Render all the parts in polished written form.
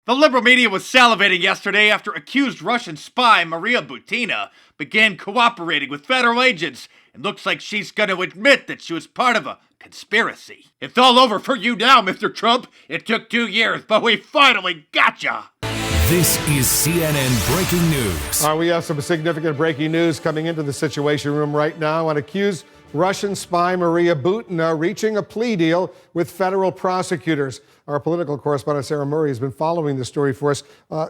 The liberal media was salivating yesterday after accused Russian spy Maria Butina began cooperating with federal agents, and looks like she's going to admit that she was part of a conspiracy. It's all over for you now, Mr. Trump. It took 2 years, but we finally got ya. This is CNN Breaking News. We have some significant breaking news coming into the Situation Room right now. An accused Russian spy Maria Butina reaching a plea deal with federal prosecutors. Our political correspondent Sarah Murray has been following this story for us.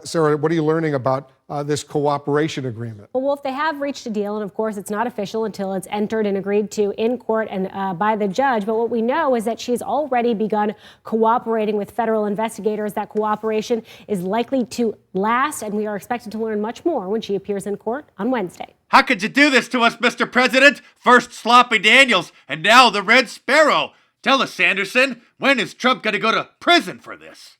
Sarah, what are you learning about this cooperation agreement? Well, Wolf, they have reached a deal, and of course it's not official until it's entered and agreed to in court and by the judge. But what we know is that she's already begun cooperating with federal investigators. That cooperation is likely to last, and we are expected to learn much more when she appears in court on Wednesday. How could you do this to us, Mr. President? First Sloppy Daniels, and now the Red Sparrow. Tell us, Sanderson, when is Trump going to go to prison for this?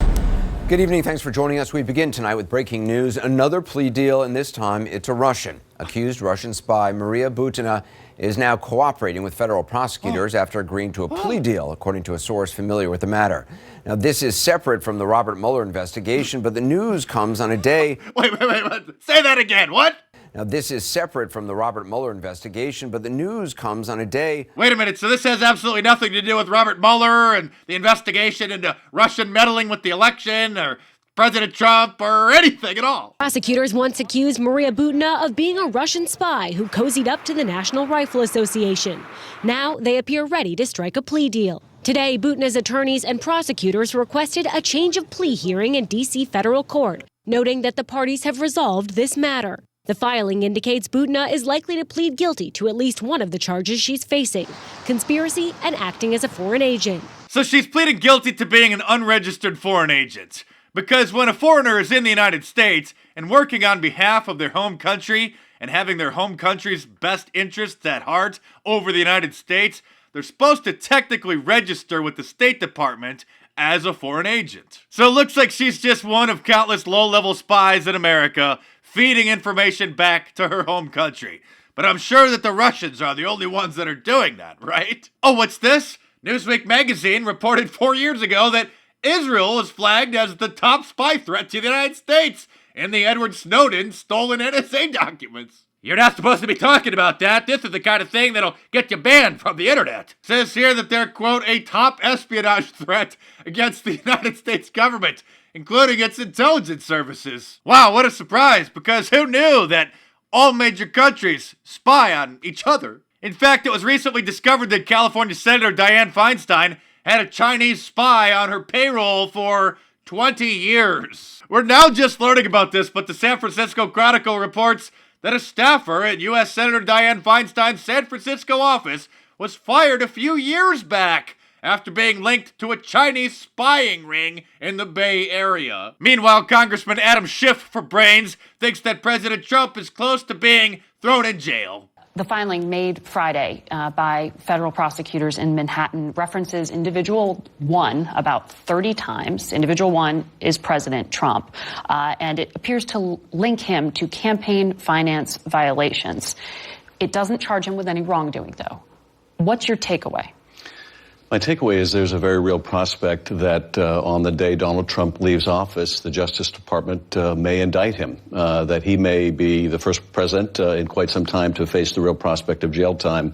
Good evening. Thanks for joining us. We begin tonight with breaking news. Another plea deal, and this time it's a Russian. Accused Russian spy Maria Butina is now cooperating with federal prosecutors after agreeing to a plea deal, according to a source familiar with the matter. Now, this is separate from the Robert Mueller investigation, but the news comes on a day... Wait. Say that again. What? Now, this is separate from the Robert Mueller investigation, but the news comes on a day... Wait a minute, so this has absolutely nothing to do with Robert Mueller and the investigation into Russian meddling with the election or President Trump or anything at all? Prosecutors once accused Maria Butina of being a Russian spy who cozied up to the National Rifle Association. Now they appear ready to strike a plea deal. Today, Butina's attorneys and prosecutors requested a change of plea hearing in D.C. federal court, noting that the parties have resolved this matter. The filing indicates Butina is likely to plead guilty to at least one of the charges she's facing: conspiracy and acting as a foreign agent. So she's pleading guilty to being an unregistered foreign agent. Because when a foreigner is in the United States and working on behalf of their home country and having their home country's best interests at heart over the United States, they're supposed to technically register with the State Department as a foreign agent. So it looks like she's just one of countless low-level spies in America feeding information back to her home country. But I'm sure that the Russians are the only ones that are doing that, right? Oh, what's this? Newsweek magazine reported 4 years ago that Israel was flagged as the top spy threat to the United States in the Edward Snowden stolen NSA documents. You're not supposed to be talking about that. This is the kind of thing that'll get you banned from the internet. It says here that they're, quote, a top espionage threat against the United States government, including its intelligence services. Wow, what a surprise, because who knew that all major countries spy on each other? In fact, it was recently discovered that California Senator Dianne Feinstein had a Chinese spy on her payroll for 20 years. We're now just learning about this, but the San Francisco Chronicle reports that a staffer at U.S. Senator Dianne Feinstein's San Francisco office was fired a few years back after being linked to a Chinese spying ring in the Bay Area. Meanwhile, Congressman Adam Schiff for Brains thinks that President Trump is close to being thrown in jail. The filing made Friday by federal prosecutors in Manhattan references individual one about 30 times. Individual one is President Trump, and it appears to link him to campaign finance violations. It doesn't charge him with any wrongdoing, though. What's your takeaway? My takeaway is there's a very real prospect that on the day Donald Trump leaves office, the Justice Department may indict him, that he may be the first president in quite some time to face the real prospect of jail time.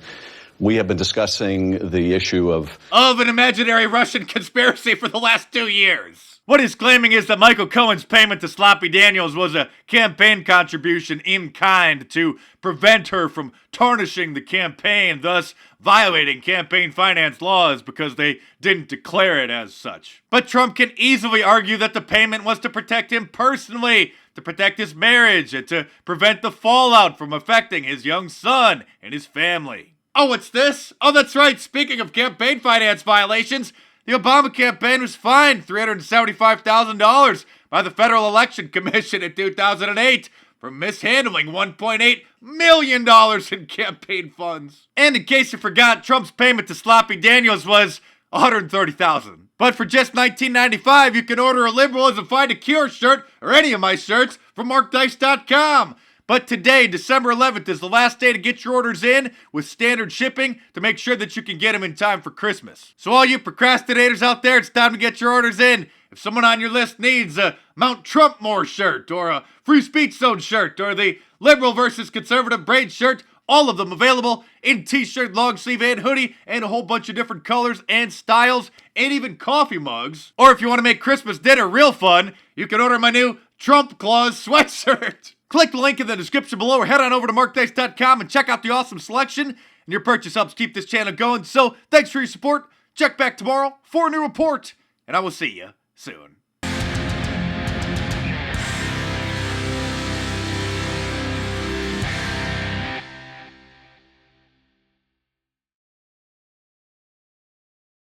We have been discussing the issue of an imaginary Russian conspiracy for the last 2 years. What he's claiming is that Michael Cohen's payment to Sloppy Daniels was a campaign contribution in kind to prevent her from tarnishing the campaign, thus violating campaign finance laws because they didn't declare it as such. But Trump can easily argue that the payment was to protect him personally, to protect his marriage, and to prevent the fallout from affecting his young son and his family. Oh, what's this? Oh, that's right. Speaking of campaign finance violations, the Obama campaign was fined $375,000 by the Federal Election Commission in 2008 for mishandling $1.8 million in campaign funds. And in case you forgot, Trump's payment to Sloppy Daniels was $130,000. But for just $19.95, you can order a Liberalism Find a Cure shirt or any of my shirts from MarkDice.com. But today, December 11th, is the last day to get your orders in with standard shipping to make sure that you can get them in time for Christmas. So all you procrastinators out there, it's time to get your orders in. If someone on your list needs a Mount Trumpmore shirt, or a Free Speech Zone shirt, or the Liberal versus Conservative braid shirt, all of them available in t-shirt, long sleeve, and hoodie, and a whole bunch of different colors and styles, and even coffee mugs. Or if you want to make Christmas dinner real fun, you can order my new Trump Claus sweatshirt. Click the link in the description below or head on over to MarkDice.com and check out the awesome selection. And your purchase helps keep this channel going. So thanks for your support. Check back tomorrow for a new report, and I will see you soon.